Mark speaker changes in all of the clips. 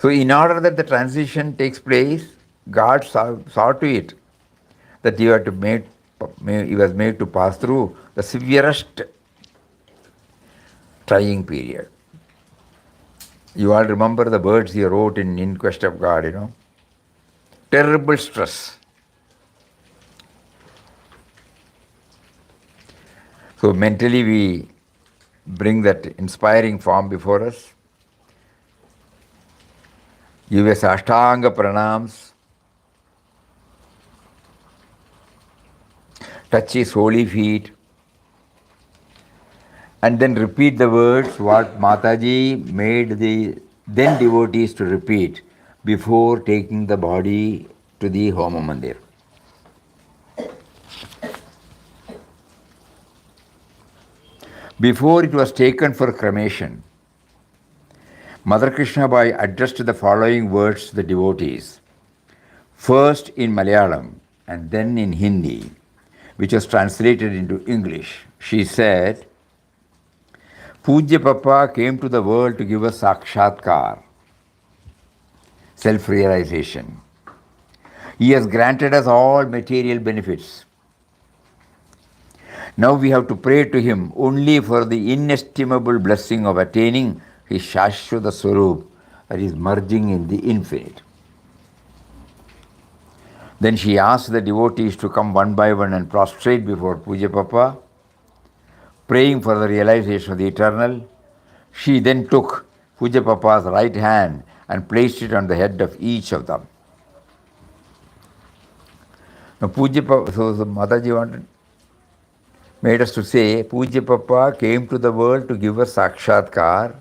Speaker 1: So in order that the transition takes place, God saw to it that he was made to pass through the severest trying period. You all remember the words he wrote in Quest of God, Terrible stress. So mentally we bring that inspiring form before us. Give us Ashtanga pranams. Touch his holy feet. And then repeat the words what Mataji made the then devotees to repeat before taking the body to the Homa Mandir. Before it was taken for cremation, Mother Krishna Bai addressed the following words to the devotees, first in Malayalam and then in Hindi, which was translated into English. She said, Pujya Papa came to the world to give us sakshatkar, self-realization. He has granted us all material benefits. Now we have to pray to him only for the inestimable blessing of attaining his Shashwata Swarup, that is merging in the infinite. Then she asked the devotees to come one by one and prostrate before Pujya Papa, praying for the realization of the eternal. She then took Pujya Papa's right hand and placed it on the head of each of them. Now Pujya Papa, so Mataji made us to say, Pujya Papa came to the world to give us sakshatkar,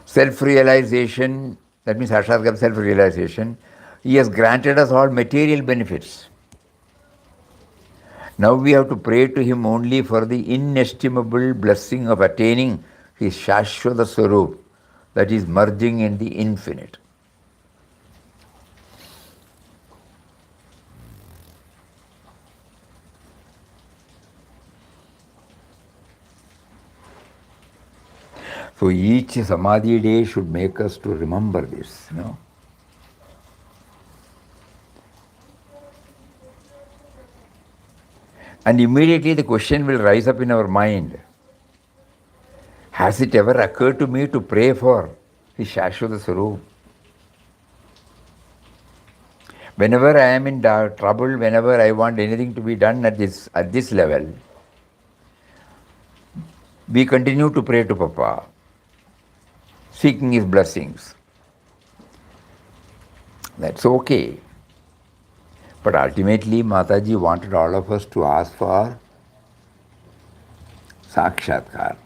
Speaker 1: self-realization, that means sakshatkar, self-realization. He has granted us all material benefits. Now we have to pray to him only for the inestimable blessing of attaining his Shashwata Swarup, that is merging in the infinite. So each Samadhi day should make us to remember this, And immediately the question will rise up in our mind. Has it ever occurred to me to pray for his Shashwata Swarup? Whenever I am in trouble, whenever I want anything to be done at this level, we continue to pray to Papa, seeking his blessings. That's okay. But ultimately, Mataji wanted all of us to ask for sakshatkar.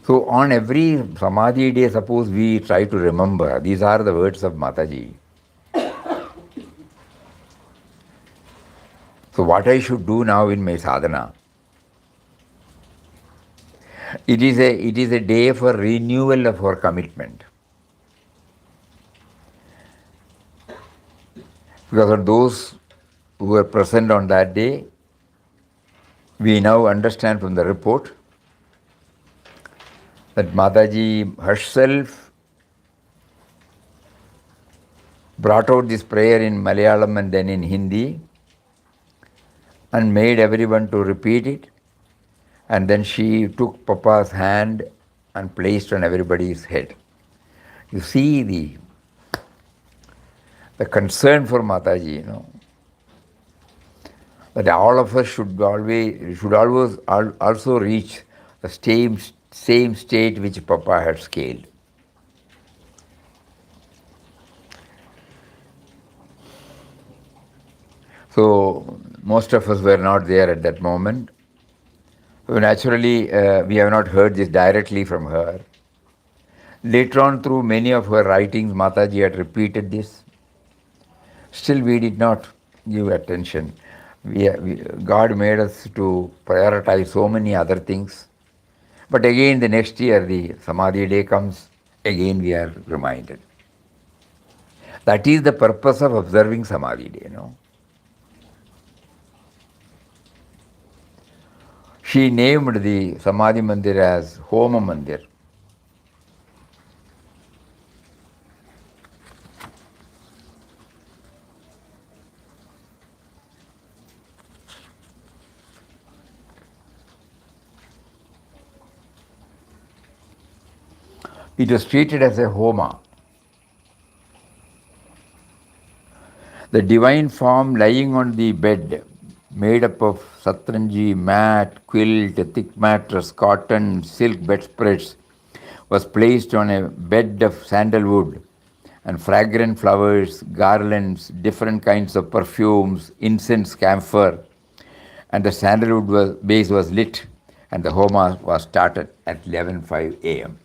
Speaker 1: So on every Samadhi day, suppose we try to remember, these are the words of Mataji. So what I should do now in my sadhana? It is a day for renewal of our commitment. Because of those who were present on that day, we now understand from the report that Mataji herself brought out this prayer in Malayalam and then in Hindi and made everyone to repeat it. And then she took Papa's hand and placed on everybody's head. You see the concern for Mataji, that all of us should always also reach the same state which Papa had scaled. So most of us were not there at that moment. So naturally, we have not heard this directly from her. Later on, through many of her writings, Mataji had repeated this. Still, we did not give attention. God made us to prioritize so many other things. But again, the next year, the Samadhi day comes, again we are reminded. That is the purpose of observing Samadhi day, She named the Samadhi Mandir as Homa Mandir. It was treated as a Homa. The divine form lying on the bed, made up of satranji, mat, quilt, thick mattress, cotton, silk bedspreads, was placed on a bed of sandalwood and fragrant flowers, garlands, different kinds of perfumes, incense, camphor, and the base was lit, and the homa was started at 11:05 a.m.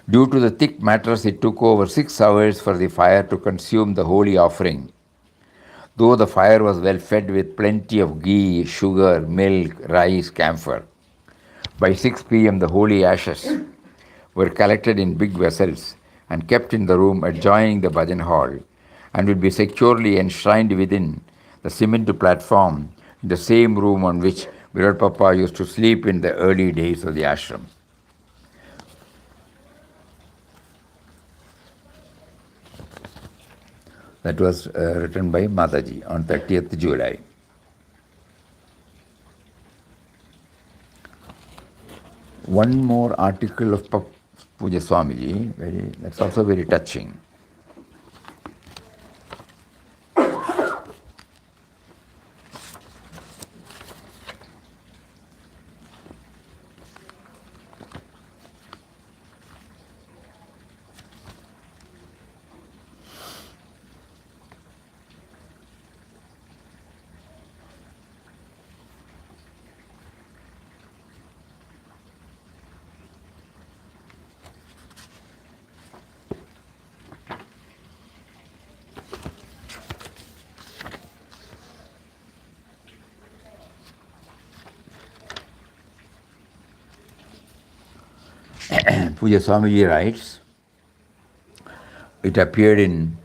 Speaker 1: Due to the thick mattress, it took over 6 hours for the fire to consume the holy offering. Though the fire was well fed with plenty of ghee, sugar, milk, rice, camphor. By 6 p.m., the holy ashes were collected in big vessels and kept in the room adjoining the bhajan hall and will be securely enshrined within the cement platform in the same room on which Virat Papa used to sleep in the early days of the ashram. That was written by Mataji on 30th July. One more article of Puja Swamiji, that's also very touching. Puja Swamiji writes, it appeared in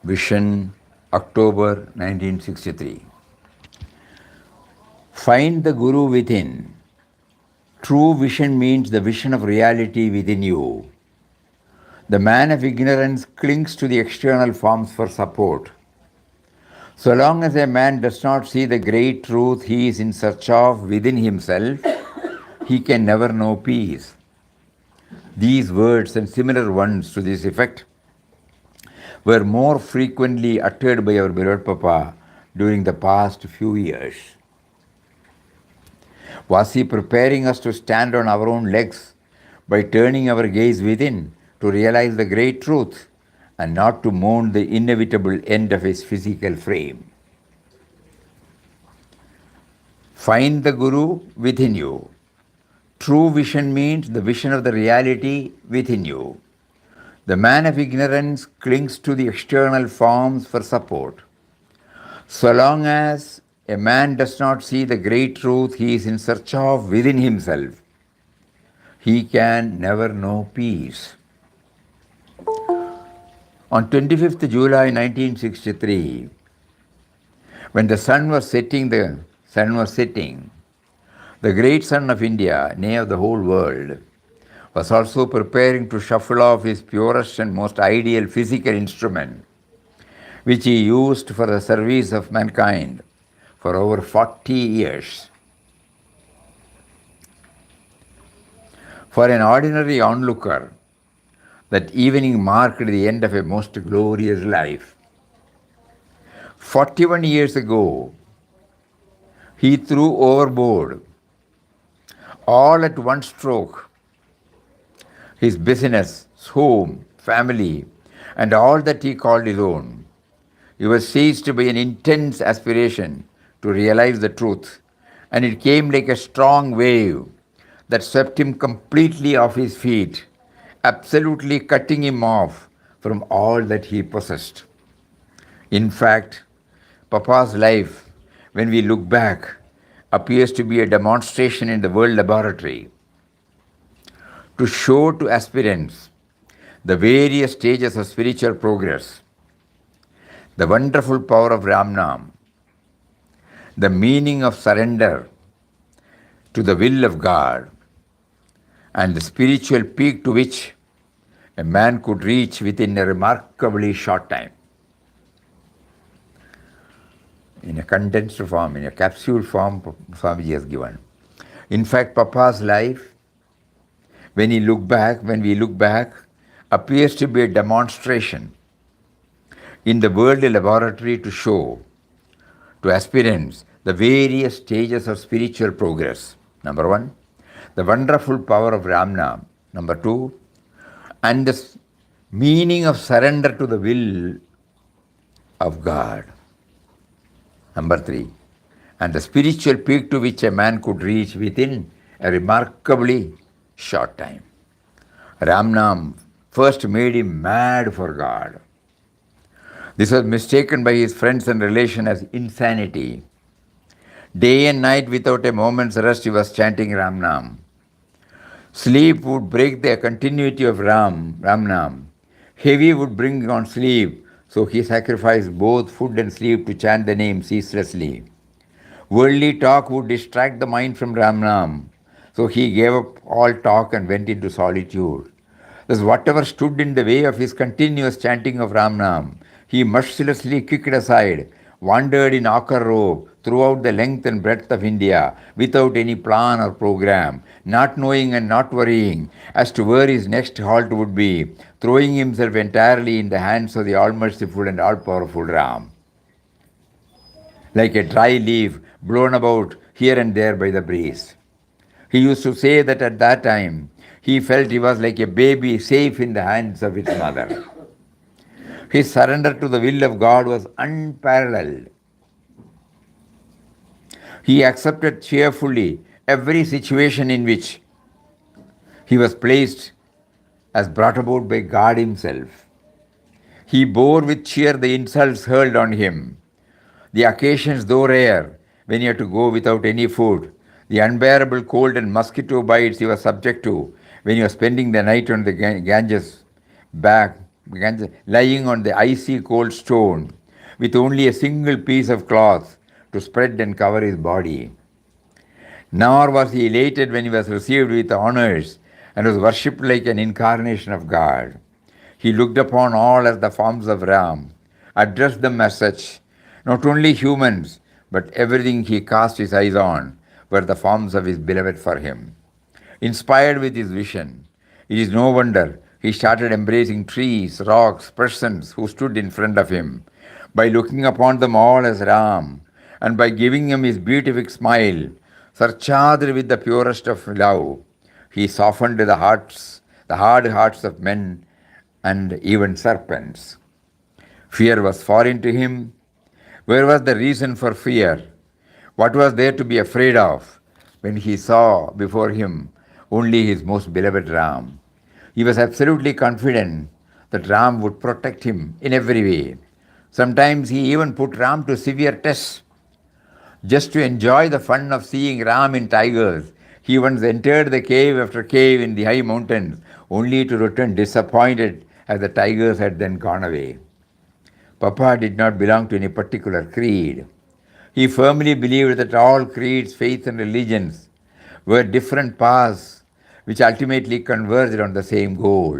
Speaker 1: Vision, October 1963. Find the Guru within. True vision means the vision of reality within you. The man of ignorance clings to the external forms for support. So long as a man does not see the great truth he is in search of within himself, he can never know peace. These words and similar ones to this effect were more frequently uttered by our beloved Papa during the past few years. Was he preparing us to stand on our own legs by turning our gaze within to realize the great truth and not to mourn the inevitable end of his physical frame? Find the Guru within you. True vision means the vision of the reality within you. The man of ignorance clings to the external forms for support. So long as a man does not see the great truth he is in search of within himself, he can never know peace. On 25th July 1963, when the sun was setting, the great son of India, nay of the whole world, was also preparing to shuffle off his purest and most ideal physical instrument, which he used for the service of mankind for over 40 years. For an ordinary onlooker, that evening marked the end of a most glorious life. 41 years ago, he threw overboard, all at one stroke, his business, home, family, and all that he called his own. He was seized by an intense aspiration to realize the truth, and it came like a strong wave that swept him completely off his feet, absolutely cutting him off from all that he possessed. In fact, Papa's life, when we look back, appears to be a demonstration in the world laboratory to show to aspirants the various stages of spiritual progress, the wonderful power of Ram Nam, the meaning of surrender to the will of God and the spiritual peak to which a man could reach within a remarkably short time. In a condensed form, in a capsule form, Swamiji has given. In fact, Papa's life, when we look back, appears to be a demonstration in the worldly laboratory to show to aspirants the various stages of spiritual progress. Number one, the wonderful power of Ramnam. Number two, and the meaning of surrender to the will of God. Number three, and the spiritual peak to which a man could reach within a remarkably short time. Ramnam first made him mad for God. This was mistaken by his friends and relations as insanity. Day and night, without a moment's rest, he was chanting Ramnam. Sleep would break the continuity of Ramnam. Heavy would bring on sleep, so he sacrificed both food and sleep to chant the name ceaselessly. Worldly talk would distract the mind from Ramnam, so he gave up all talk and went into solitude. Thus, whatever stood in the way of his continuous chanting of Ramnam, he mercilessly kicked aside, wandered in ochre robe throughout the length and breadth of India without any plan or program, not knowing and not worrying as to where his next halt would be, throwing himself entirely in the hands of the all-merciful and all-powerful Ram. Like a dry leaf blown about here and there by the breeze. He used to say that at that time, he felt he was like a baby safe in the hands of its mother. His surrender to the will of God was unparalleled. He accepted cheerfully every situation in which he was placed as brought about by God himself. He bore with cheer the insults hurled on him, the occasions, though rare, when he had to go without any food, the unbearable cold and mosquito bites he was subject to when he was spending the night on the Ganges back, lying on the icy cold stone with only a single piece of cloth to spread and cover his body. Nor was he elated when he was received with honors and was worshipped like an incarnation of God. He looked upon all as the forms of Ram, addressed them as such. Not only humans, but everything he cast his eyes on were the forms of his beloved for him. Inspired with his vision, it is no wonder he started embracing trees, rocks, persons who stood in front of him. By looking upon them all as Ram, and by giving him his beatific smile, surcharged with the purest of love, he softened the hard hearts of men and even serpents. Fear was foreign to him. Where was the reason for fear? What was there to be afraid of when he saw before him only his most beloved Ram? He was absolutely confident that Ram would protect him in every way. Sometimes he even put Ram to severe tests. Just to enjoy the fun of seeing Ram in tigers, he once entered the cave after cave in the high mountains, only to return disappointed as the tigers had then gone away. Papa did not belong to any particular creed. He firmly believed that all creeds, faiths, and religions were different paths which ultimately converged on the same goal.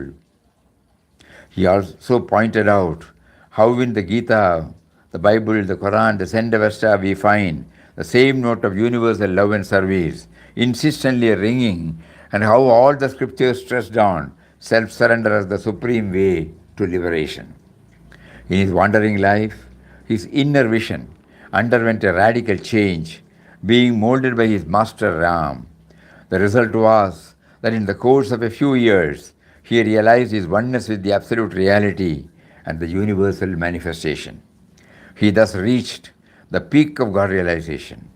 Speaker 1: He also pointed out how in the Gita, the Bible, the Quran, the Sendavesta, we find the same note of universal love and service insistently ringing, and how all the scriptures stressed on self-surrender as the supreme way to liberation. In his wandering life, his inner vision underwent a radical change, being molded by his master Ram. The result was that in the course of a few years, he realized his oneness with the absolute reality and the universal manifestation. He thus reached the peak of God realization.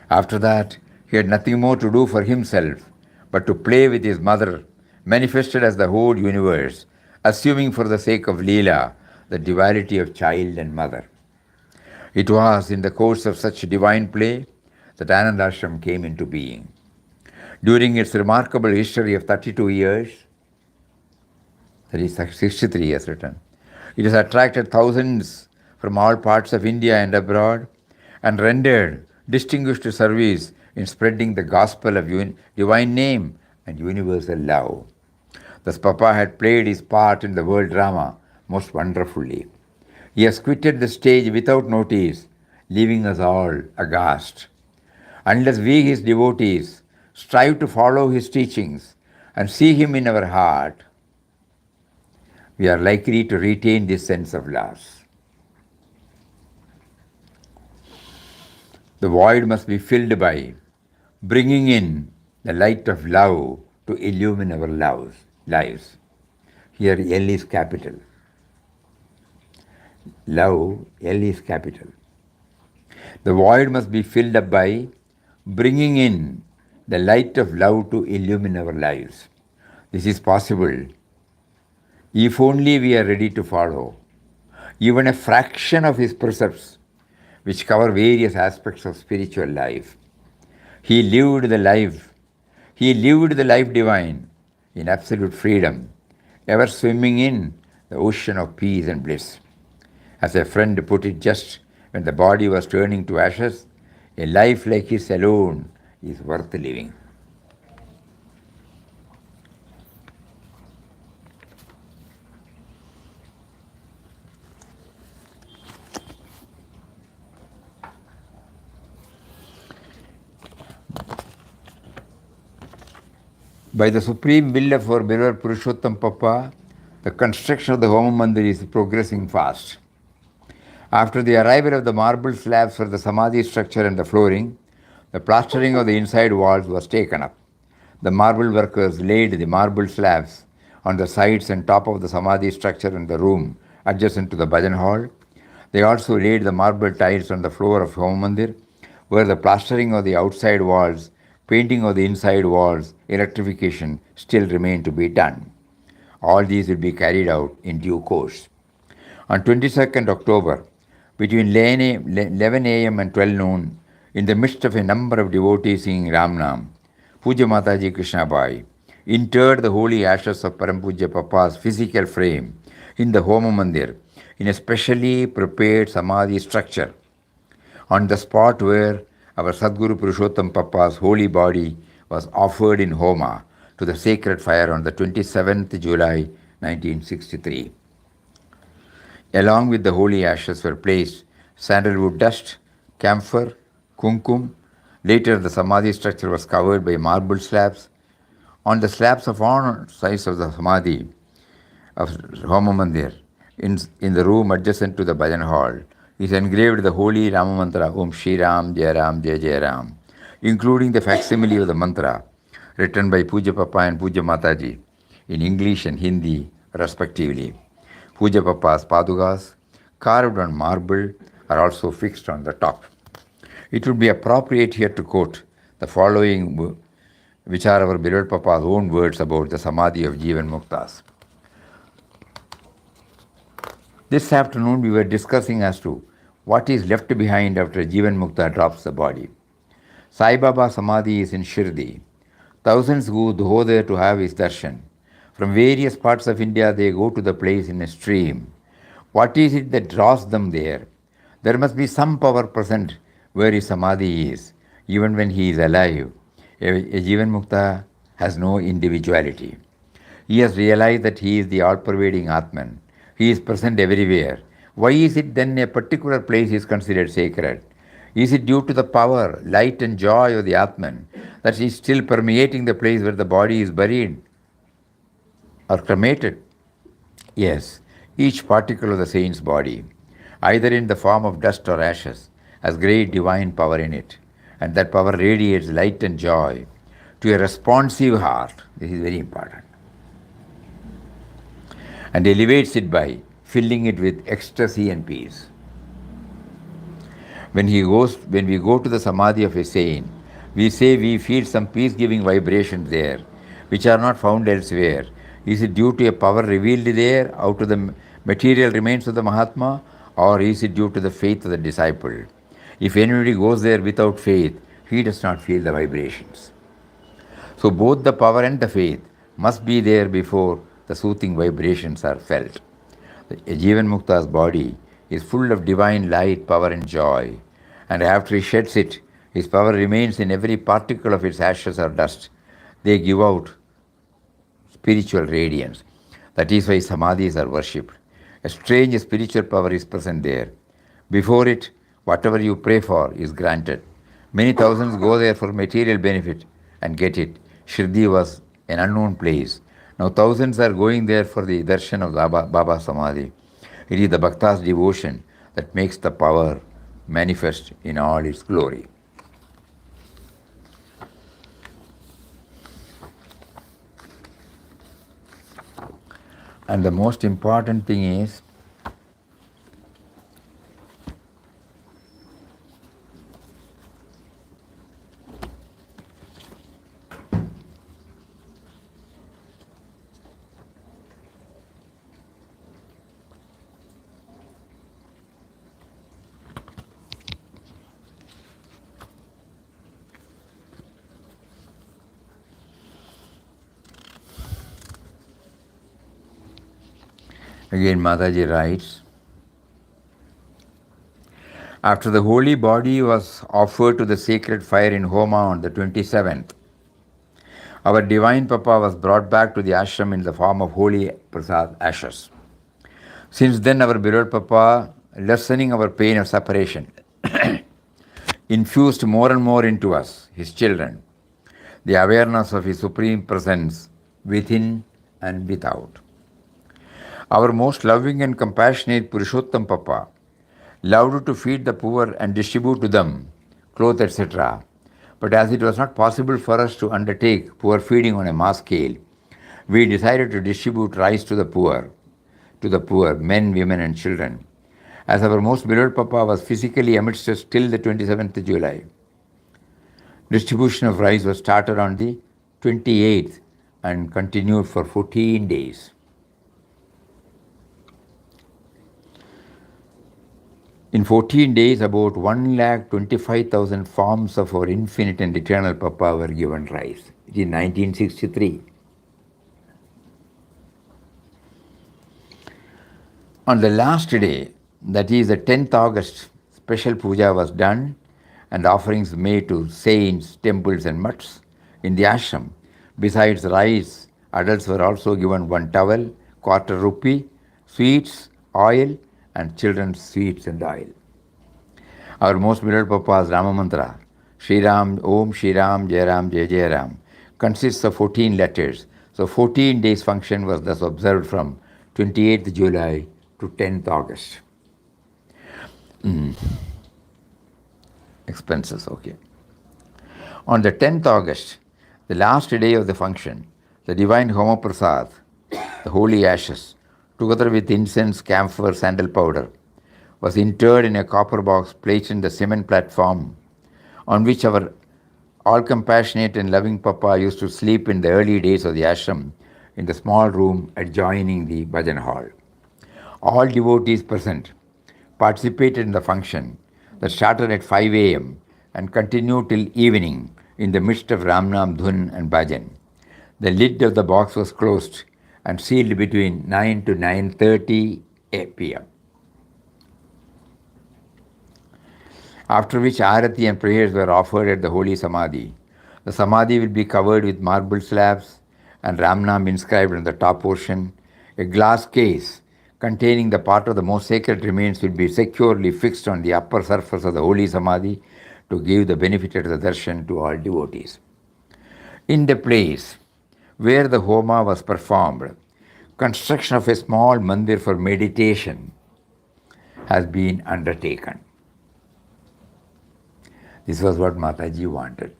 Speaker 1: After that, he had nothing more to do for himself but to play with his mother, manifested as the whole universe, assuming for the sake of Leela the duality of child and mother. It was in the course of such divine play that Anandashram came into being. During its remarkable history of 32 years, that is 63 years written, it has attracted thousands from all parts of India and abroad and rendered distinguished service in spreading the gospel of divine name and universal love. Thus, Papa had played his part in the world drama most wonderfully. He has quitted the stage without notice, leaving us all aghast. Unless we, his devotees, strive to follow his teachings and see him in our heart, we are likely to retain this sense of loss. The void must be filled by bringing in the light of love to illumine our lives. Here L is capital. Love, L is capital. The void must be filled up by bringing in the light of love to illumine our lives. This is possible if only we are ready to follow even a fraction of his precepts, which cover various aspects of spiritual life. He lived the life divine in absolute freedom, ever swimming in the ocean of peace and bliss. As a friend put it just when the body was turning to ashes, a life like his alone is worth living. By the supreme will of our beloved Purushottam Papa, the construction of the Homa Mandir is progressing fast. After the arrival of the marble slabs for the Samadhi structure and the flooring, the plastering of the inside walls was taken up. The marble workers laid the marble slabs on the sides and top of the Samadhi structure in the room adjacent to the Bhajan hall. They also laid the marble tiles on the floor of Homa Mandir, where the plastering of the outside walls, painting of the inside walls, electrification still remain to be done. All these will be carried out in due course. On 22nd October, between 11 a.m. and 12 noon, in the midst of a number of devotees singing Ramnam, Puja Mataji Krishnabai interred the holy ashes of Param Puja Papa's physical frame in the Homa Mandir in a specially prepared Samadhi structure, on the spot where our Sadguru Purushottam Papa's holy body was offered in Homa to the sacred fire on the 27th July 1963. Along with the holy ashes were placed sandalwood dust, camphor, kumkum. Later the Samadhi structure was covered by marble slabs. On the slabs of all sides of the Samadhi of Homa Mandir, in the room adjacent to the Bhajan hall, is engraved the holy Rama mantra Om Shri Ram Jai Ram Jai Jai Ram, including the facsimile of the mantra written by Puja Papa and Puja Mataji in English and Hindi respectively. Puja Papa's padukas, carved on marble, are also fixed on the top. It would be appropriate here to quote the following, which are our beloved Papa's own words about the Samadhi of Jivan Muktas. This afternoon we were discussing as to what is left behind after Jivan Mukta drops the body. Sai Baba Samadhi is in Shirdi. Thousands go there to have his darshan. From various parts of India they go to the place in a stream. What is it that draws them there? There must be some power present where his Samadhi is. Even when he is alive, a Jivan Mukta has no individuality. He has realized that he is the all-pervading Atman. He is present everywhere. Why is it then a particular place is considered sacred? Is it due to the power, light and joy of the Atman that is still permeating the place where the body is buried or cremated? Yes, each particle of the saint's body, either in the form of dust or ashes, has great divine power in it, and that power radiates light and joy to a responsive heart. This is very important. And elevates it by filling it with ecstasy and peace. When we go to the Samadhi of a saint, we say we feel some peace-giving vibrations there, which are not found elsewhere. Is it due to a power revealed there out of the material remains of the Mahatma, or is it due to the faith of the disciple? If anybody goes there without faith, he does not feel the vibrations. So both the power and the faith must be there before the soothing vibrations are felt. A Jivan Mukta's body is full of divine light, power and joy, and after he sheds it, His power remains in every particle of its ashes or dust. They give out spiritual radiance. That is why Samadhis are worshipped. A strange spiritual power is present there. Before it, whatever you pray for is granted. Many thousands go there for material benefit and get it. Shirdi was an unknown place. Now thousands are going there for the darshan of Baba Samadhi. It is the Bhakta's devotion that makes the power manifest in all its glory. And the most important thing is, again Mataji writes, after the holy body was offered to the sacred fire in Homa on the 27th, our divine Papa was brought back to the ashram in the form of holy prasad ashes. Since then, our beloved Papa, lessening our pain of separation, infused more and more into us, his children, the awareness of his supreme presence within and without. Our most loving and compassionate Purushottam Papa loved to feed the poor and distribute to them clothes, etc. But as it was not possible for us to undertake poor feeding on a mass scale, we decided to distribute rice to the poor, men, women and children. As our most beloved Papa was physically amidst us till the 27th July, distribution of rice was started on the 28th and continued for 14 days. In 14 days, about 1,25,000 forms of our infinite and eternal Papa were given rice. It is 1963. On the last day, that is the 10th August, special puja was done and offerings made to saints, temples and mutts in the ashram. Besides rice, adults were also given 1 towel, quarter rupee, sweets, oil and children's sweets and oil. Our most beloved Papa's Rama Mantra, Shri Ram, Om Shri Ram, Jai Ram, Jai Jai Ram, consists of 14 letters. So 14 days function was thus observed from 28th July to 10th August. Expenses, okay. On the 10th August, the last day of the function, the divine Homa Prasad, the holy ashes, together with incense, camphor, sandal powder, was interred in a copper box placed in the cement platform on which our all-compassionate and loving Papa used to sleep in the early days of the ashram in the small room adjoining the bhajan hall. All devotees present participated in the function that started at 5 a.m. and continued till evening in the midst of Ramnam, Dhun and Bhajan. The lid of the box was closed and sealed between 9 to 9:30 p.m. After which Arati and prayers were offered at the Holy Samadhi. The Samadhi will be covered with marble slabs and Ramnam inscribed on the top portion. A glass case containing the part of the most sacred remains will be securely fixed on the upper surface of the Holy Samadhi to give the benefit of the darshan to all devotees. In the place where the Homa was performed, construction of a small mandir for meditation has been undertaken. This was what Mataji wanted.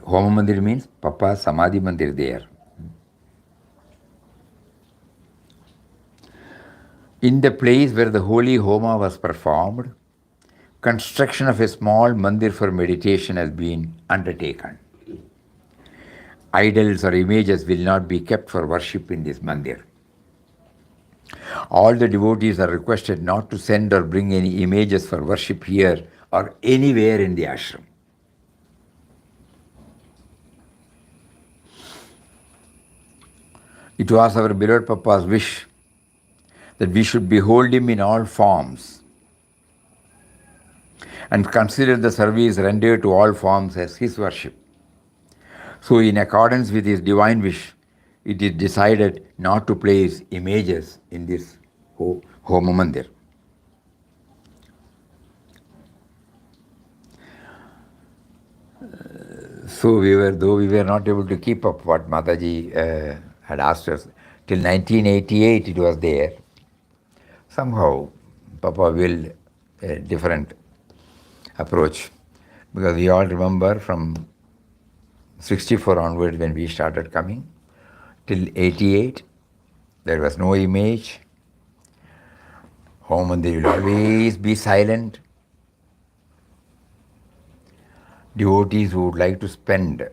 Speaker 1: Homa Mandir means Papa Samadhi Mandir there. In the place where the holy Homa was performed, construction of a small mandir for meditation has been undertaken. Idols or images will not be kept for worship in this mandir. All the devotees are requested not to send or bring any images for worship here or anywhere in the ashram. It was our beloved Papa's wish that we should behold him in all forms and considered the service rendered to all forms as his worship. So, in accordance with his divine wish, it is decided not to place images in this Homa Mandir. So though we were not able to keep up what Mataji had asked us, till 1988 it was there. Somehow Papa willed a different approach, because we all remember from 64 onwards when we started coming, till 88 there was no image. Home Mandir will always be silent. Devotees who would like to spend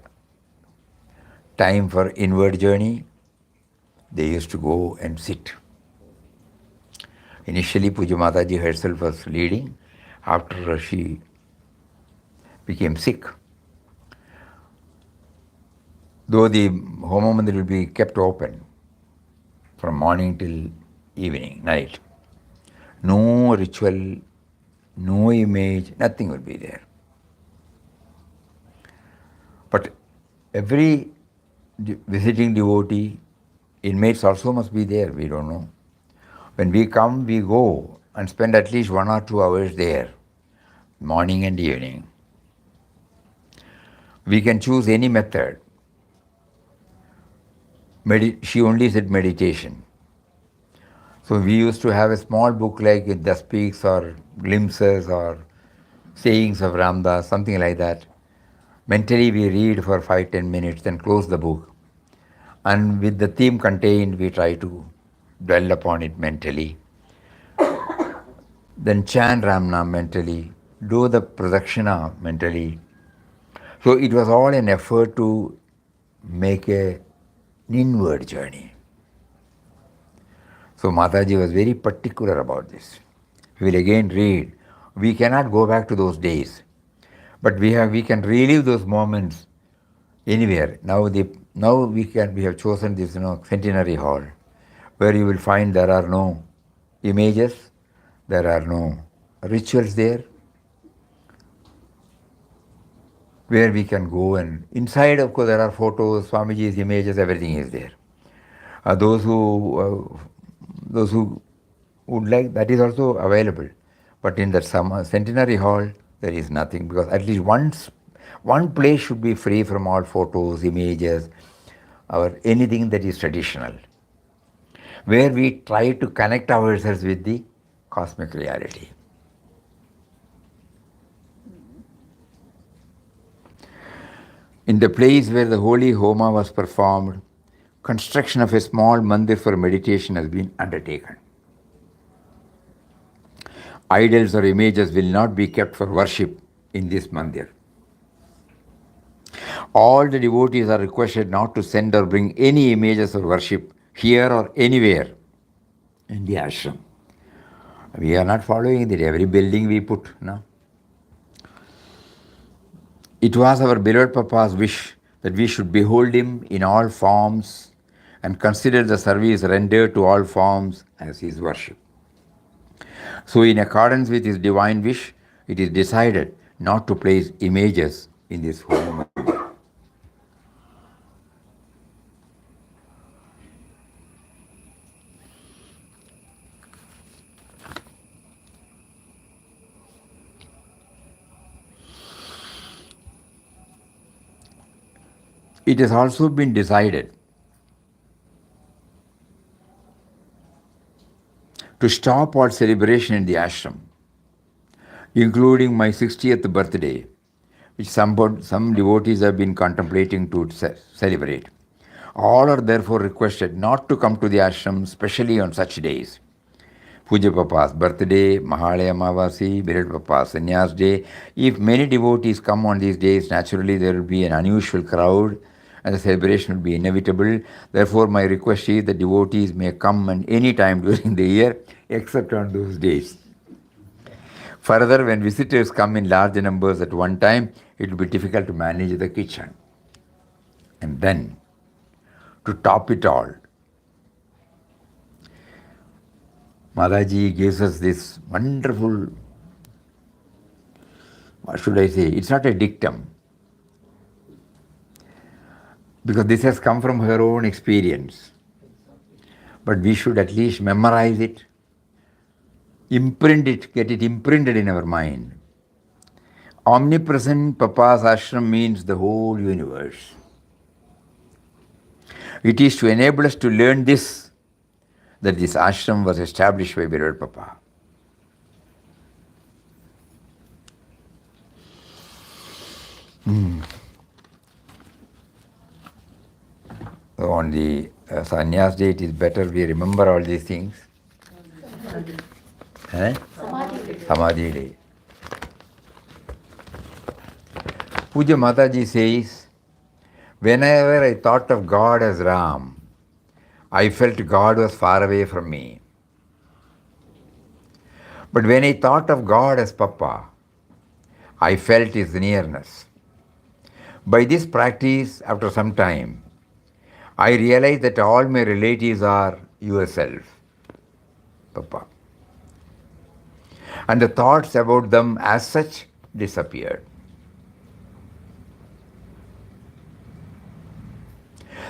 Speaker 1: time for inward journey, they used to go and sit. Initially, Puja Mataji herself was leading. After she became sick, though the Homa Mandir will be kept open from morning till evening, night, no ritual, no image, nothing will be there. But every visiting devotee, inmates also must be there, we don't know. When we come, we go and spend at least 1 or 2 hours there, morning and evening. We can choose any method. She only said meditation. So we used to have a small book like The Speaks or Glimpses or Sayings of Ramdas, something like that. Mentally we read for 5-10 minutes, then close the book. And with the theme contained, we try to dwell upon it mentally. Then chant Ramnam mentally, do the pradakshina mentally. So it was all an effort to make an inward journey. So Mataji was very particular about this. We will again read. We cannot go back to those days, but we can relive those moments anywhere. Now we have chosen this centenary hall, where you will find there are no images, there are no rituals there, where we can go, and inside, of course, there are photos, Swamiji's images, everything is there. Those who would like, that is also available. But in that centenary hall, there is nothing, because at least one place should be free from all photos, images, or anything that is traditional, where we try to connect ourselves with the cosmic reality. In the place where the holy Homa was performed, construction of a small mandir for meditation has been undertaken. Idols or images will not be kept for worship in this mandir. All the devotees are requested not to send or bring any images of worship here or anywhere in the ashram. We are not following that. Every building we put, no? It was our beloved Papa's wish that we should behold him in all forms and consider the service rendered to all forms as his worship. So, in accordance with his divine wish, it is decided not to place images in this home. It has also been decided to stop all celebration in the ashram, including my 60th birthday, which some devotees have been contemplating to celebrate. All are therefore requested not to come to the ashram, especially on such days. Puja Papa's birthday, Mahalaya Amavasi, Beloved Papa's Sannyas Day. If many devotees come on these days, naturally there will be an unusual crowd and the celebration will be inevitable. Therefore, my request is that devotees may come at any time during the year except on those days. Further, when visitors come in large numbers at one time, it will be difficult to manage the kitchen. And then, to top it all, Mataji gives us this wonderful what should I say? It's not a dictum, because this has come from her own experience. But we should at least memorize it, imprint it, get it imprinted in our mind. Omnipresent Papa's ashram means the whole universe. It is to enable us to learn this that this ashram was established by beloved Papa. So on the sannyas day, it is better we remember all these things. Samadhi day. Puja Mataji says, whenever I thought of God as Ram, I felt God was far away from me. But when I thought of God as Papa, I felt his nearness. By this practice, after some time, I realized that all my relatives are yourself, Papa. And the thoughts about them as such disappeared.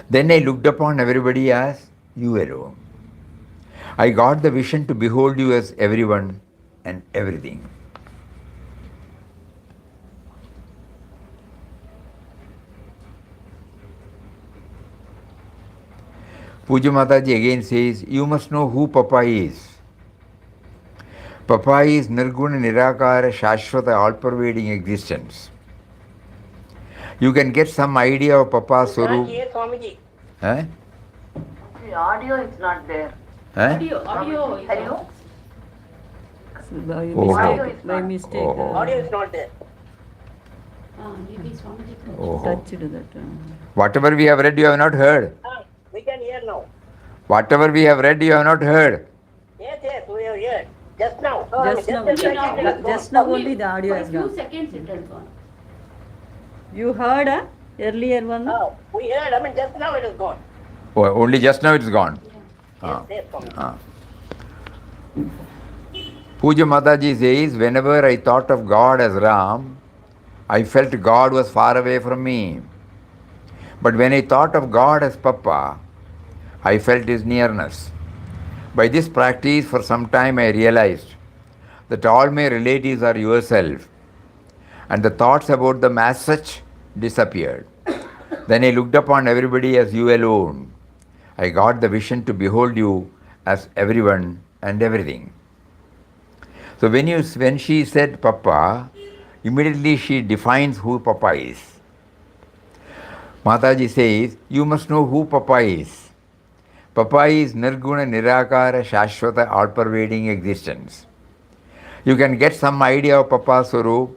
Speaker 1: Then I looked upon everybody as you alone. I got the vision to behold you as everyone and everything. Puja Mataji again says, you must know who Papa is. Papa is Nirguna Nirakara Shashvata all-pervading existence. You can get some idea of Papa's Swarup. Huh?
Speaker 2: The audio is not there.
Speaker 1: Huh?
Speaker 2: Hello?
Speaker 3: By mistake.
Speaker 1: Oh.
Speaker 2: Audio is not there.
Speaker 1: Oh.
Speaker 3: Touched that.
Speaker 1: Whatever we have read, you have not heard.
Speaker 2: We can hear now.
Speaker 1: Whatever we have read, you have not heard.
Speaker 2: Yes, we have heard. Just now.
Speaker 3: Just now only the audio has
Speaker 4: few
Speaker 3: gone.
Speaker 4: seconds it has gone.
Speaker 3: You heard earlier one?
Speaker 2: Oh, we heard. Just now it is gone.
Speaker 1: Oh, only just now it's gone.
Speaker 2: Yes, yes,
Speaker 1: Ah. Puja Mataji says, whenever I thought of God as Ram, I felt God was far away from me. But when I thought of God as Papa, I felt his nearness. By this practice, for some time I realized that all my relatives are yourself, and the thoughts about them as such disappeared. Then I looked upon everybody as you alone. I got the vision to behold you as everyone and everything. So when she said Papa, immediately she defines who Papa is. Mataji says, you must know who Papa is. Papa is Nirguna Nirakara Shashvata all-pervading existence. You can get some idea of Papa's Swarup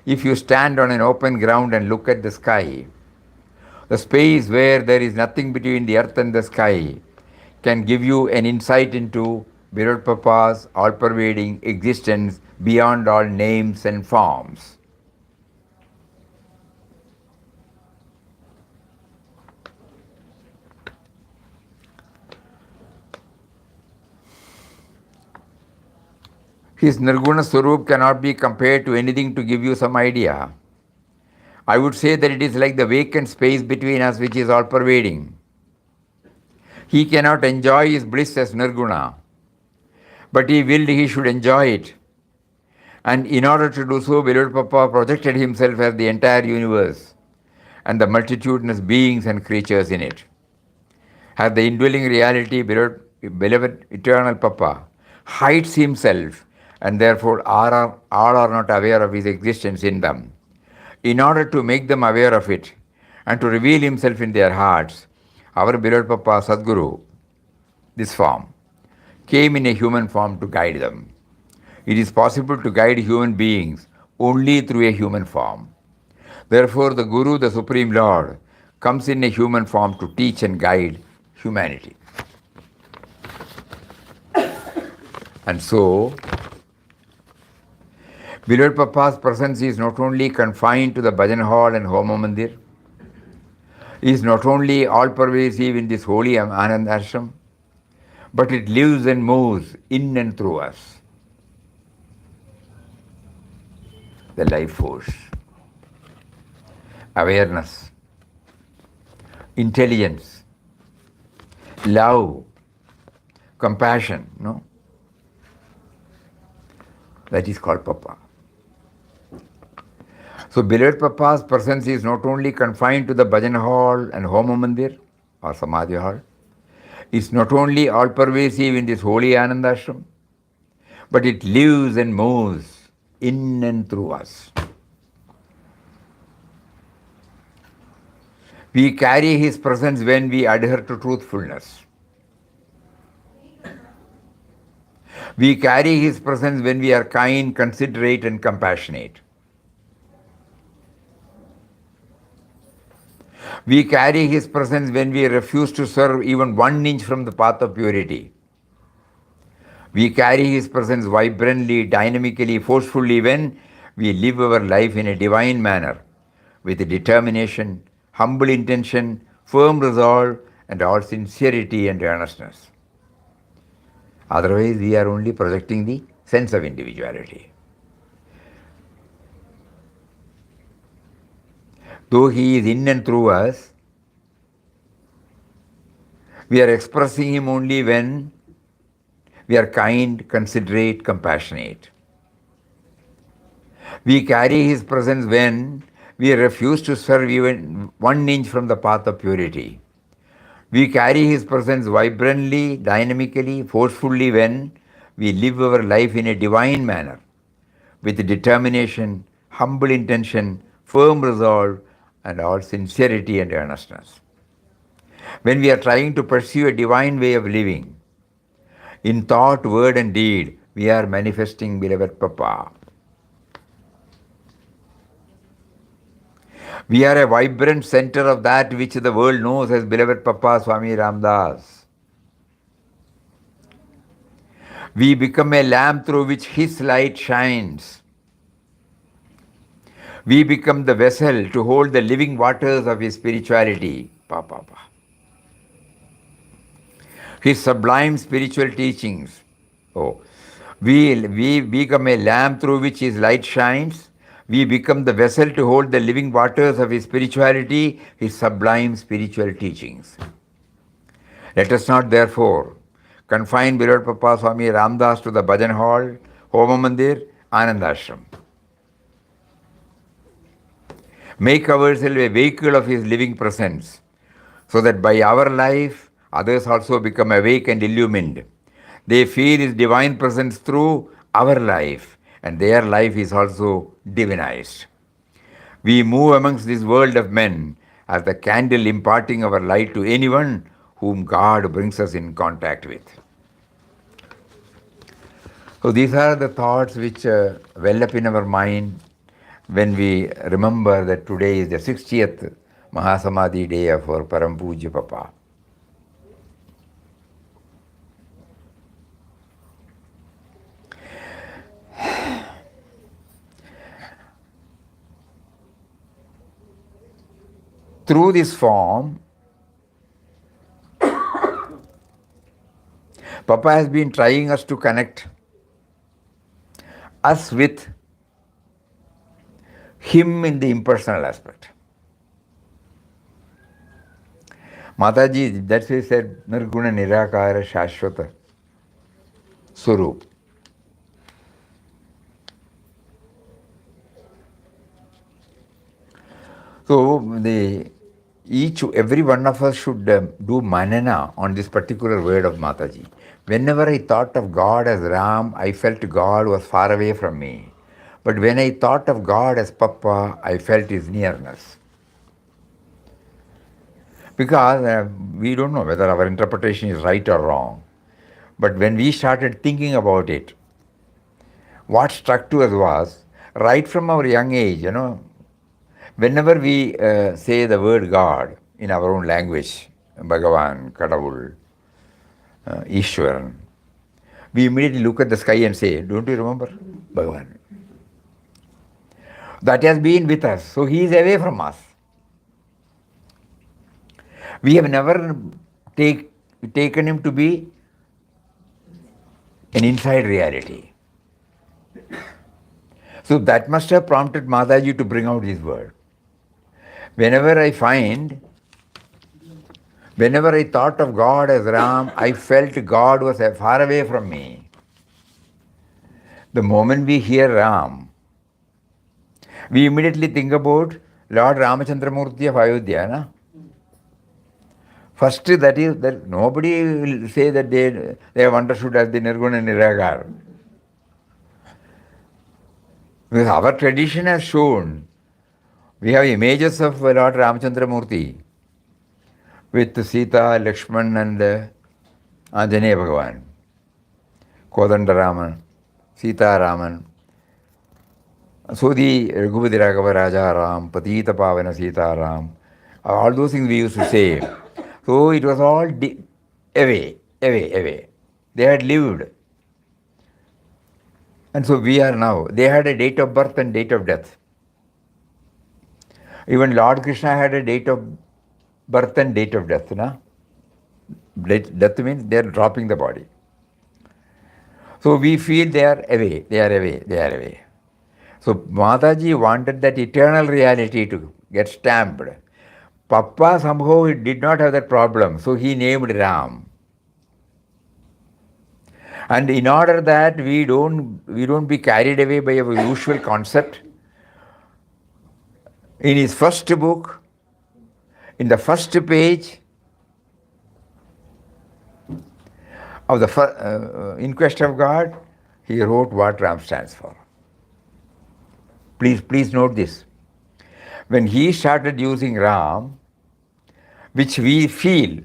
Speaker 1: if you stand on an open ground and look at the sky. The space where there is nothing between the earth and the sky can give you an insight into Beloved Papa's all-pervading existence beyond all names and forms. His Nirguna Swarup cannot be compared to anything to give you some idea. I would say that it is like the vacant space between us which is all-pervading. He cannot enjoy his bliss as Nirguna, but he willed he should enjoy it. And in order to do so, Beloved Papa projected himself as the entire universe and the multitudinous beings and creatures in it. As the indwelling reality, beloved eternal Papa hides himself, and therefore all are not aware of his existence in them. In order to make them aware of it and to reveal himself in their hearts, our beloved Papa Sadguru, this form, came in a human form to guide them. It is possible to guide human beings only through a human form. Therefore, the Guru, the Supreme Lord, comes in a human form to teach and guide humanity. And so, Beloved Papa's presence is not only confined to the bhajan hall and Homa Mandir, is not only all-pervasive in this holy Anandashram, but it lives and moves in and through us. the life force, awareness, intelligence, love, compassion, no? That is called Papa. So beloved Papa's presence is not only confined to the bhajan hall and homa mandir or samadhi hall, it's not only all pervasive in this holy Anandashram, but it lives and moves in and through us. We carry his presence when we adhere to truthfulness. We carry his presence when we are kind, considerate, and compassionate. We carry his presence when we refuse to serve even 1 inch from the path of purity. We carry his presence vibrantly, dynamically, forcefully when we live our life in a divine manner, with determination, humble intention, firm resolve, and all sincerity and earnestness. Otherwise, we are only projecting the sense of individuality. Though he is in and through us, we are expressing him only when we are kind, considerate, compassionate. We carry his presence when we refuse to serve even 1 inch from the path of purity. We carry his presence vibrantly, dynamically, forcefully when we live our life in a divine manner, with determination, humble intention, firm resolve, and all sincerity and earnestness. When we are trying to pursue a divine way of living, in thought, word, and deed, we are manifesting beloved Papa. We are a vibrant center of that which the world knows as beloved Papa Swami Ramdas. We become a lamp through which his light shines. We become the vessel to hold the living waters of his spirituality. Papa. His sublime spiritual teachings. We become a lamp through which his light shines. We become the vessel to hold the living waters of his spirituality, his sublime spiritual teachings. Let us not, therefore, confine beloved Papa Swami Ramdas to the bhajan hall, homa mandir, Anandashram. Make ourselves a vehicle of his living presence, so that by our life, others also become awake and illumined. They feel his divine presence through our life, and their life is also divinized. We move amongst this world of men as the candle imparting our light to anyone whom God brings us in contact with. So these are the thoughts which well up in our mind when we remember that today is the 60th Maha Samadhi day of our Param Pujya Papa. Through this form, Papa has been trying us to connect us with him in the impersonal aspect. Mataji, that's why he said, Nirguna Nirakara Shashwata Surup. So every one of us should do manana on this particular word of Mataji. Whenever I thought of God as Ram, I felt God was far away from me. But when I thought of God as Papa, I felt his nearness. Because we don't know whether our interpretation is right or wrong. But when we started thinking about it, what struck to us was, right from our young age, whenever we say the word God in our own language, Bhagavan, Kadavul, Ishwaran, we immediately look at the sky and say, don't you remember Bhagavan? That has been with us, so he is away from us. We have never taken him to be an inside reality. So that must have prompted Mataji to bring out this word. Whenever I thought of God as Ram, I felt God was far away from me. The moment we hear Ram, we immediately think about Lord Ramachandramurti of Ayodhya. Na? First, that is that nobody will say that they have understood as the Nirguna Niragar. Because our tradition has shown, we have images of Lord Ramachandramurti with Sita, Lakshman and Anjaneya Bhagavan, Kodandaraman, Sita Raman. So the Raghupati Raghava Raja Ram, Patita Pavana Sita Ram, all those things we used to say. So it was all away. They had lived. And so we are now. They had a date of birth and date of death. Even Lord Krishna had a date of birth and date of death. Na? Death means they are dropping the body. So we feel they are away. So Mataji wanted that eternal reality to get stamped. Papa somehow did not have that problem, so he named Ram. And in order that we don't be carried away by our usual concept, in his first book, in the first page of the In Quest of God, he wrote what Ram stands for. Please note this. When he started using Ram, which we feel,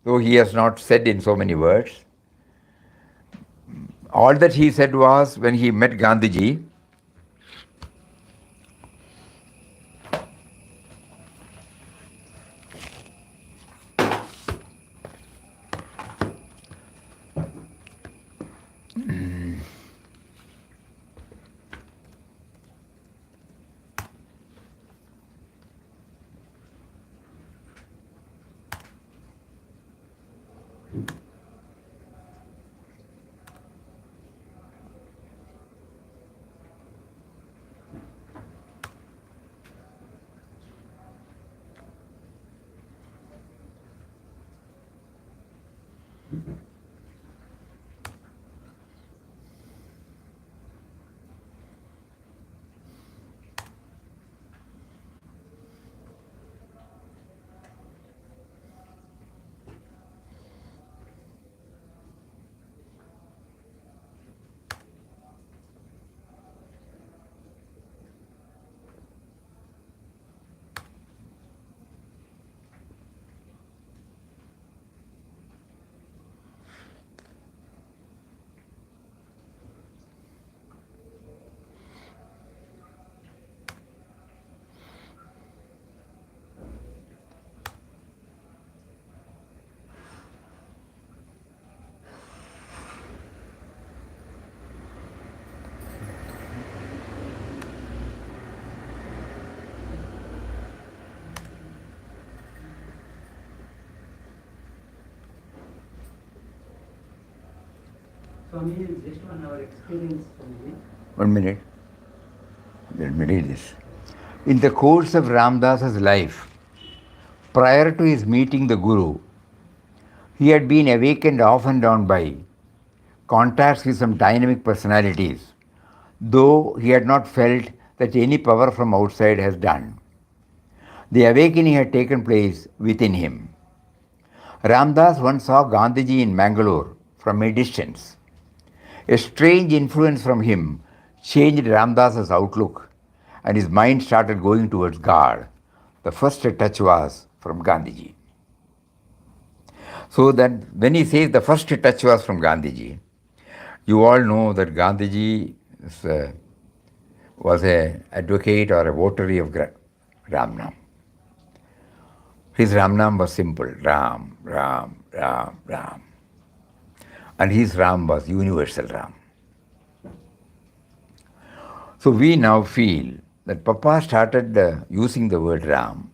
Speaker 1: though he has not said in so many words, all that he said was when he met Gandhiji,
Speaker 5: Swami, just on our experience, Swamiji.
Speaker 1: 1 minute. Let me read this. In the course of Ramdas's life, prior to his meeting the Guru, he had been awakened off and on by contacts with some dynamic personalities, though he had not felt that any power from outside has done. The awakening had taken place within him. Ramdas once saw Gandhiji in Mangalore from a distance. A strange influence from him changed Ramdas's outlook, and his mind started going towards God. The first touch was from Gandhiji. So then, when he says the first touch was from Gandhiji, you all know that Gandhiji was an advocate or a votary of Ramnam. His Ramnam was simple, Ram, Ram, Ram, Ram. And his Ram was universal Ram. So we now feel that Papa started using the word Ram.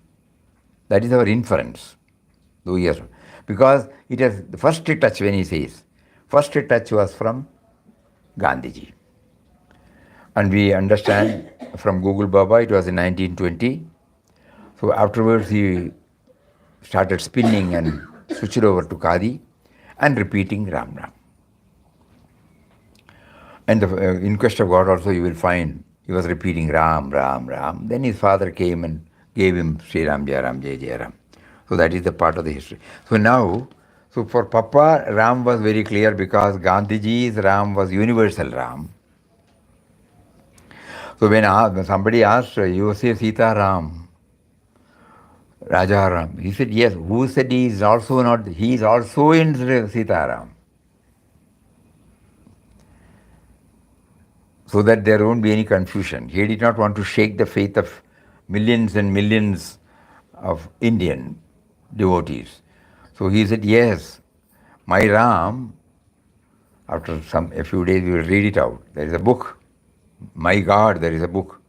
Speaker 1: That is our inference. Though yes, because it is the first touch when he says, first touch was from Gandhiji. And we understand from Google Baba it was in 1920. So afterwards he started spinning and switched over to Kadi and repeating Ram Ram. And the In Quest of God also you will find he was repeating Ram, Ram, Ram. Then his father came and gave him Sri Ram, Jai Ram, Jai Jai Ram. So that is the part of the history. So now, so for Papa, Ram was very clear because Gandhiji's Ram was universal Ram. So when somebody asked, you say Sita Ram, Raja Ram, he said, yes. Who said he is also not, he is also in Sita Ram. So that there won't be any confusion. He did not want to shake the faith of millions and millions of Indian devotees. So he said, yes, my Ram, after a few days we will read it out. There is a book. My God, there is a book.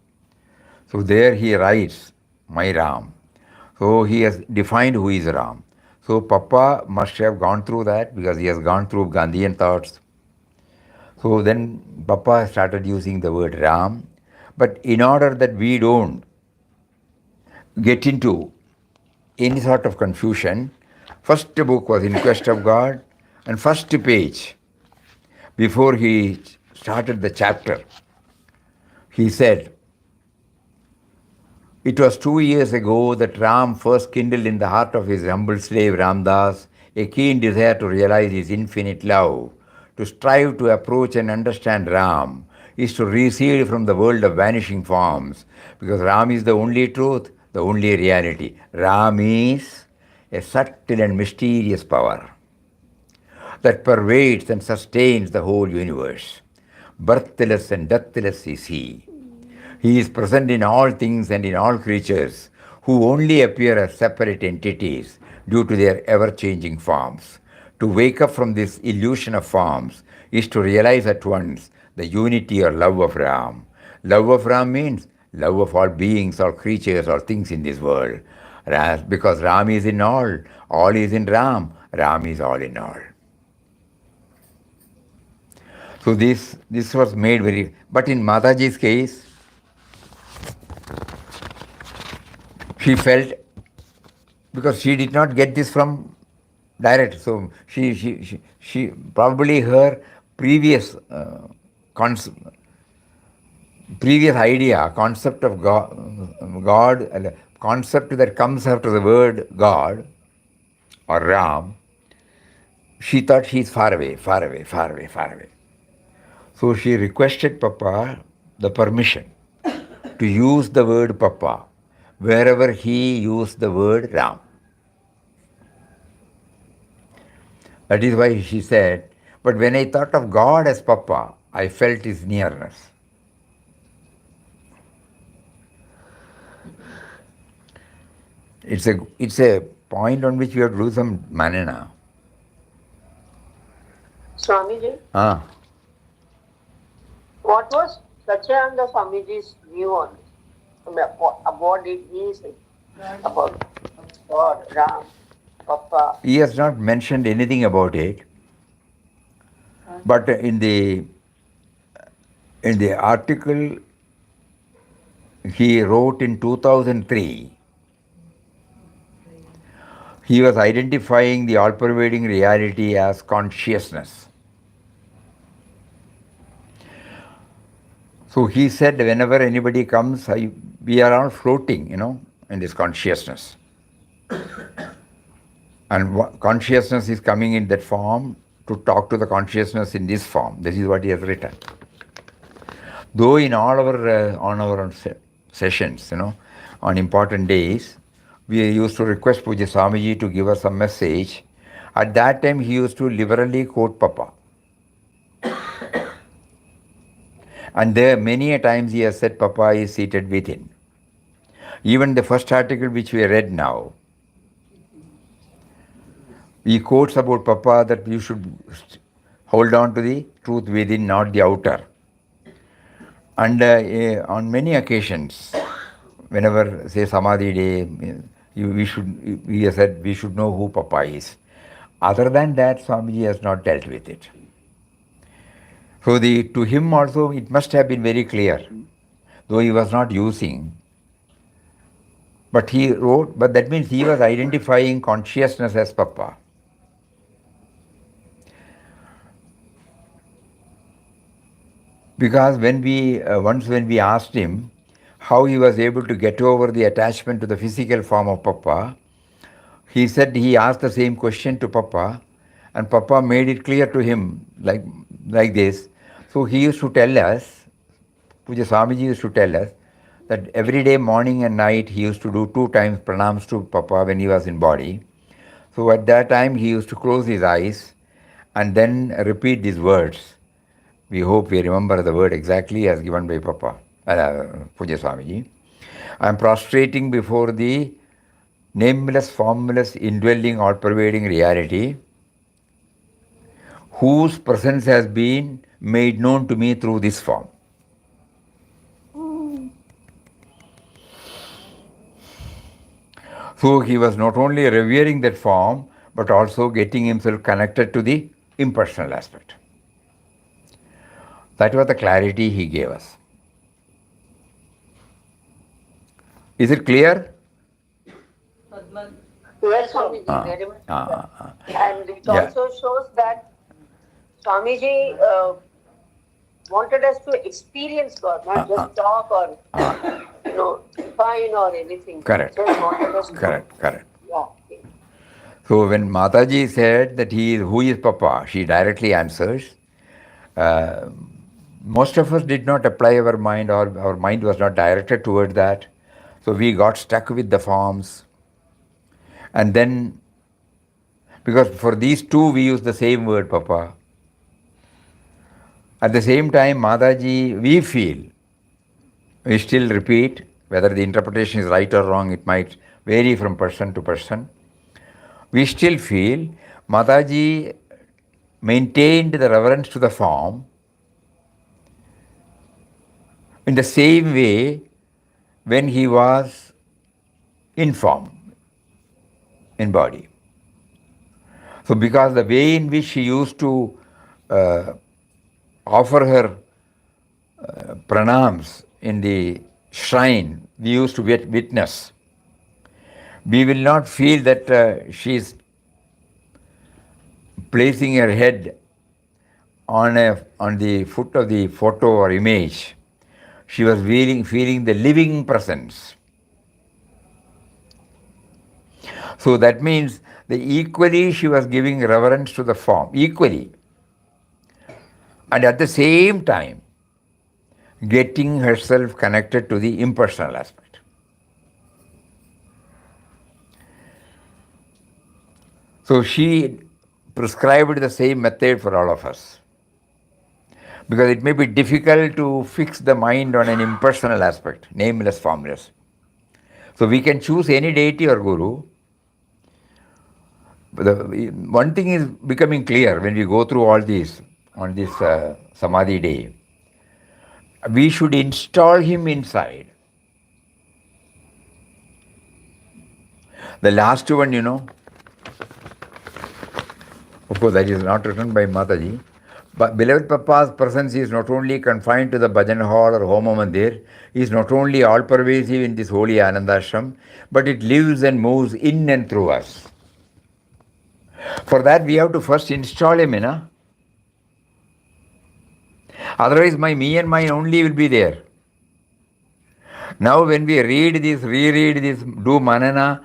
Speaker 1: So there he writes, my Ram. So he has defined who is Ram. So Papa must have gone through that because he has gone through Gandhian thoughts. So then Papa started using the word Ram. But in order that we don't get into any sort of confusion, first book was In Quest of God, and first page, before he started the chapter, he said, it was 2 years ago that Ram first kindled in the heart of his humble slave Ramdas a keen desire to realize his infinite love. To strive to approach and understand Ram is to recede from the world of vanishing forms, because Ram is the only truth, the only reality. Ram is a subtle and mysterious power that pervades and sustains the whole universe. Birthless and deathless is he. He is present in all things and in all creatures, who only appear as separate entities due to their ever-changing forms. To wake up from this illusion of forms is to realize at once the unity or love of Ram. Love of Ram means love of all beings, all creatures, all things in this world. Because Ram is in all is in Ram, Ram is all in all. So this was made very, but in Mataji's case, she felt, because she did not get this from direct, so she probably her previous idea, concept of God, concept that comes after the word God or Ram, she thought he is far away, far away, far away, far away. So she requested Papa the permission to use the word Papa wherever he used the word Ram. That is why she said, but when I thought of God as Papa, I felt his nearness. It's a point on which we have to do some manana.
Speaker 2: Swamiji,
Speaker 1: Ah.
Speaker 2: what was Satyananda Swamiji's view on this? What did he say about God, Ram, Papa?
Speaker 1: He has not mentioned anything about it, but in the article he wrote in 2003, he was identifying the all-pervading reality as consciousness. So he said, whenever anybody comes, we are all floating, in this consciousness. And consciousness is coming in that form to talk to the consciousness in this form. This is what he has written. Though in all our on our sessions, on important days, we used to request Puja Swamiji to give us a message. At that time, he used to liberally quote Papa. And there many a times he has said Papa is seated within. Even the first article which we read now, he quotes about Papa that you should hold on to the truth within, not the outer. And on many occasions, whenever, say, Samadhi day, he has said we should know who Papa is. Other than that, Swamiji has not dealt with it. So to him also it must have been very clear, though he was not using. But he wrote, but that means he was identifying consciousness as Papa. Because once when we asked him how he was able to get over the attachment to the physical form of Papa, he said he asked the same question to Papa, and Papa made it clear to him like this. So he used to tell us, Puja Swamiji used to tell us, that every day, morning and night, he used to do 2 times pranams to Papa when he was in body. So at that time, he used to close his eyes and then repeat these words. We hope we remember the word exactly as given by Papa, Puja Swamiji. I am prostrating before the nameless, formless, indwelling, all-pervading reality, whose presence has been made known to me through this form. So he was not only revering that form, but also getting himself connected to the impersonal aspect. That was the clarity he gave us. Is it clear?
Speaker 2: Yes, Swamiji, very much. And it
Speaker 1: Yeah.
Speaker 2: also shows that Swamiji wanted us to experience God, not just talk or define or anything.
Speaker 1: Correct.
Speaker 2: Just wanted us to.
Speaker 1: Correct.
Speaker 2: Yeah.
Speaker 1: So when Mataji said that who is Papa, she directly answers. Most of us did not apply our mind, or our mind was not directed toward that. So we got stuck with the forms. And then, because for these two we use the same word, Papa. At the same time, Mataji, we feel, we still repeat, whether the interpretation is right or wrong, it might vary from person to person. We still feel Mataji maintained the reverence to the form in the same way when he was in form, in body. So because the way in which she used to offer her pranams in the shrine, we used to witness. We will not feel that she is placing her head on the foot of the photo or image. She was feeling the living presence. So that means that equally she was giving reverence to the form, equally. And at the same time, getting herself connected to the impersonal aspect. So she prescribed the same method for all of us. Because it may be difficult to fix the mind on an impersonal aspect, nameless, formless. So we can choose any deity or guru. One thing is becoming clear when we go through all these on this Samadhi day. We should install him inside. The last one, of course that is not written by Mataji, but beloved Papa's presence is not only confined to the bhajan hall or homa mandir, is not only all pervasive in this holy Anandashram, but it lives and moves in and through us. For that we have to first install him in. Otherwise me and mine only will be there. Now when we read this, reread this, do manana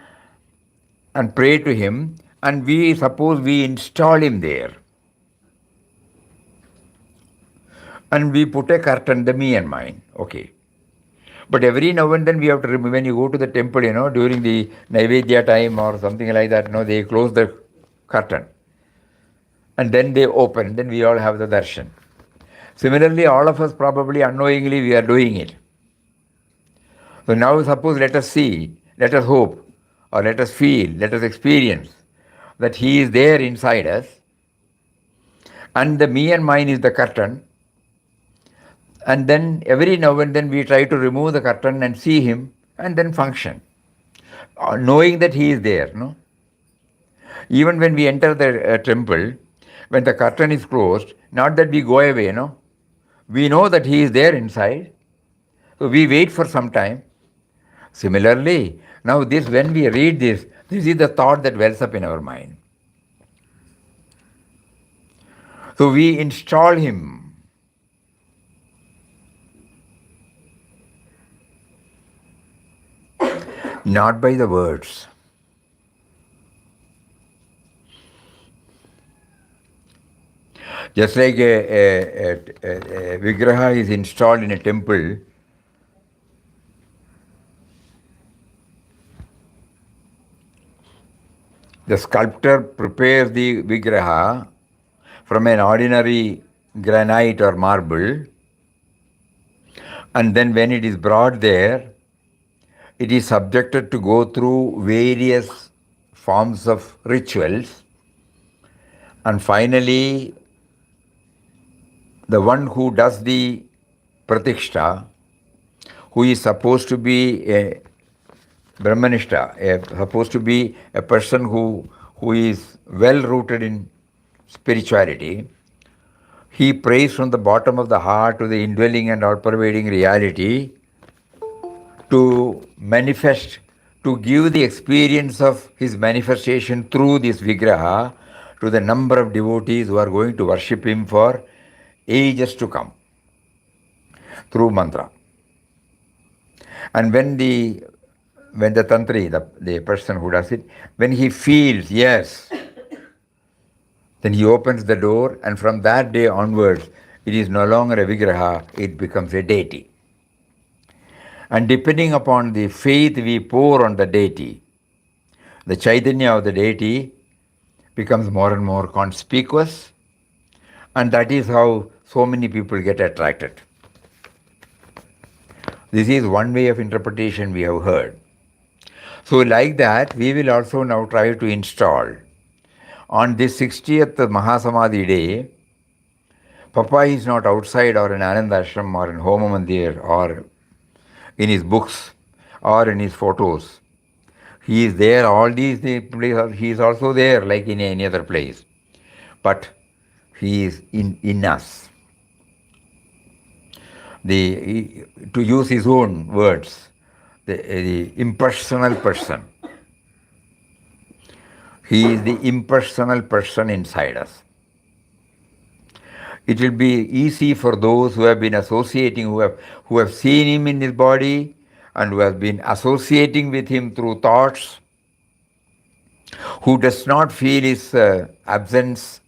Speaker 1: and pray to him, and we suppose we install him there. And we put a curtain, the me and mine, okay. But every now and then we have to remember, when you go to the temple, during the Naivedya time or something like that, they close the curtain. And then they open, then we all have the darshan. Similarly, all of us probably unknowingly we are doing it. So now suppose let us see, let us hope, or let us feel, let us experience that he is there inside us, and the me and mine is the curtain, and then every now and then we try to remove the curtain and see him and then function, knowing that he is there. Even when we enter the temple, when the curtain is closed, not that we go away, We know that he is there inside, so we wait for some time. Similarly, now this, when we read this, this is the thought that wells up in our mind. So we install him. Not by the words. Just like a Vigraha is installed in a temple, the sculptor prepares the Vigraha from an ordinary granite or marble, and then when it is brought there, it is subjected to go through various forms of rituals, and finally the one who does the pratikshta, who is supposed to be a Brahmanishta, supposed to be a person who is well rooted in spirituality, he prays from the bottom of the heart to the indwelling and all-pervading reality to manifest, to give the experience of his manifestation through this Vigraha to the number of devotees who are going to worship him for ages to come through mantra. And when the tantri, the person who does it, when he feels yes, then he opens the door, and from that day onwards, it is no longer a Vigraha, it becomes a deity. And depending upon the faith we pour on the deity, the Chaitanya of the deity becomes more and more conspicuous, and that is how so many people get attracted. This is one way of interpretation we have heard. So like that, we will also now try to install. On this 60th Maha Samadhi day, Papa is not outside or in Anandashram or in Homa Mandir or in his books or in his photos. He is there, all these places, he is also there like in any other place. But he is in us. To use his own words, the impersonal person. He is the impersonal person inside us. It will be easy for those who have been associating, who have seen him in his body and who have been associating with him through thoughts, who does not feel his absence.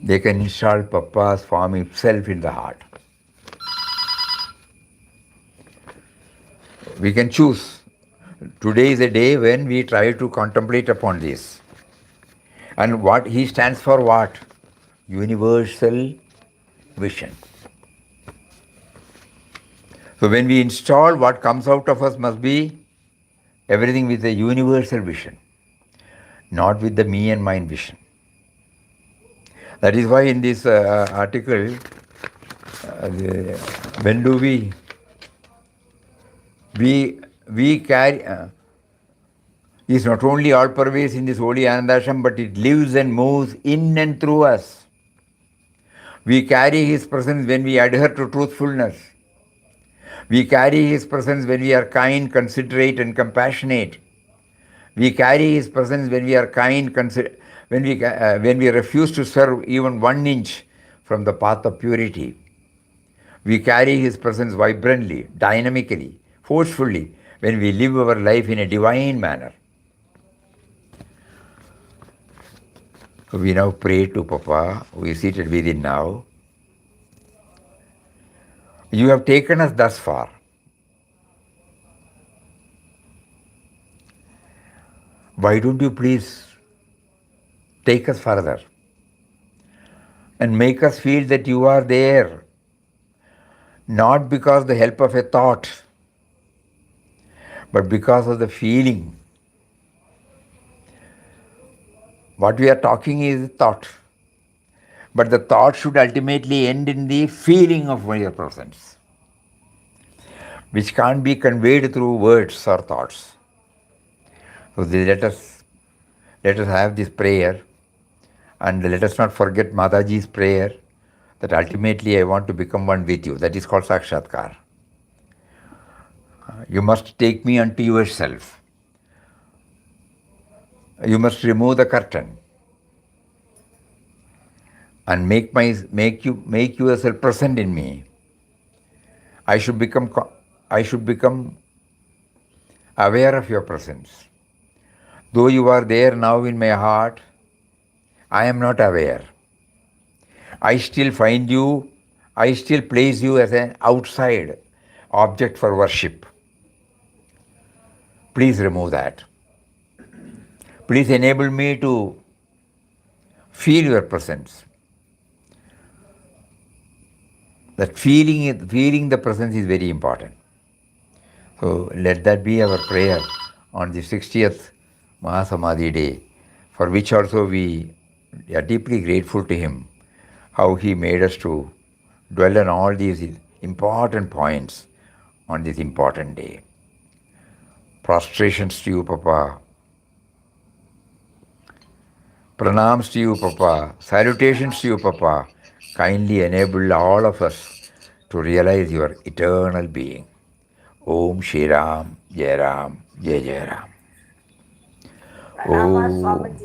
Speaker 1: They can install Papa's form itself in the heart. We can choose. Today is a day when we try to contemplate upon this. And what he stands for, what? Universal vision. So when we install, what comes out of us must be everything with a universal vision, not with the me and mine vision. That is why in this article, when do we carry, is not only all pervasive in this holy Anandashram, but it lives and moves in and through us. We carry his presence when we adhere to truthfulness. We carry his presence when we are kind, considerate and compassionate. We carry his presence when we are kind, when we refuse to serve even 1 inch from the path of purity. We carry his presence vibrantly, dynamically, forcefully, when we live our life in a divine manner. So we now pray to Papa, who is seated within now. You have taken us thus far. Why don't you please take us further and make us feel that you are there, not because of the help of a thought, but because of the feeling. What we are talking is thought, but the thought should ultimately end in the feeling of your presence, which can't be conveyed through words or thoughts. So let us have this prayer, and let us not forget Mataji's prayer, that ultimately I want to become one with you. That is called Sakshatkar. You must take me unto yourself. You must remove the curtain and make yourself present in me. I should become aware of your presence. Though you are there now in my heart, I am not aware. I still find you, I still place you as an outside object for worship. Please remove that. Please enable me to feel your presence. That feeling the presence is very important. So let that be our prayer on the 60th Maha Samadhi day, for which also we are deeply grateful to him, how he made us to dwell on all these important points on this important day. Prostrations to you, Papa. Pranams to you, Papa. Salutations to you, Papa. Kindly enable all of us to realize your eternal being. Om Shri Ram, Jai Ram, Jai Jai Ram. Om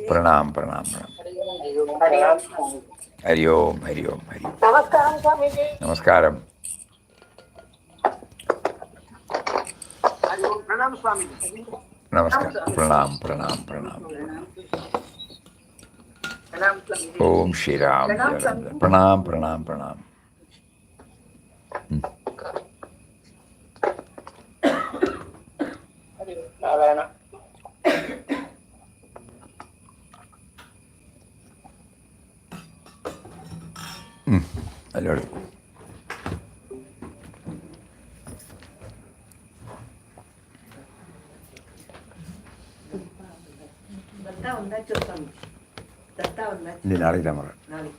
Speaker 1: Pranam, Pranam, Pranam. Hari Om, Hari Om, Hari Om.
Speaker 2: Namaskaram, Swamiji.
Speaker 1: Namaskaram.
Speaker 2: Pranam, Swamiji.
Speaker 1: Namaskaram. Pranam, Pranam, Pranam.
Speaker 2: Pranam, Swamiji.
Speaker 1: Om Shri Ram, Jai Ram. Pranam, Pranam, Pranam.
Speaker 2: Narayana.
Speaker 1: Allora.
Speaker 4: Datta ఉందా చూస్తాం దత్తా ఉందా
Speaker 1: Linari Damara.
Speaker 4: నాలుగు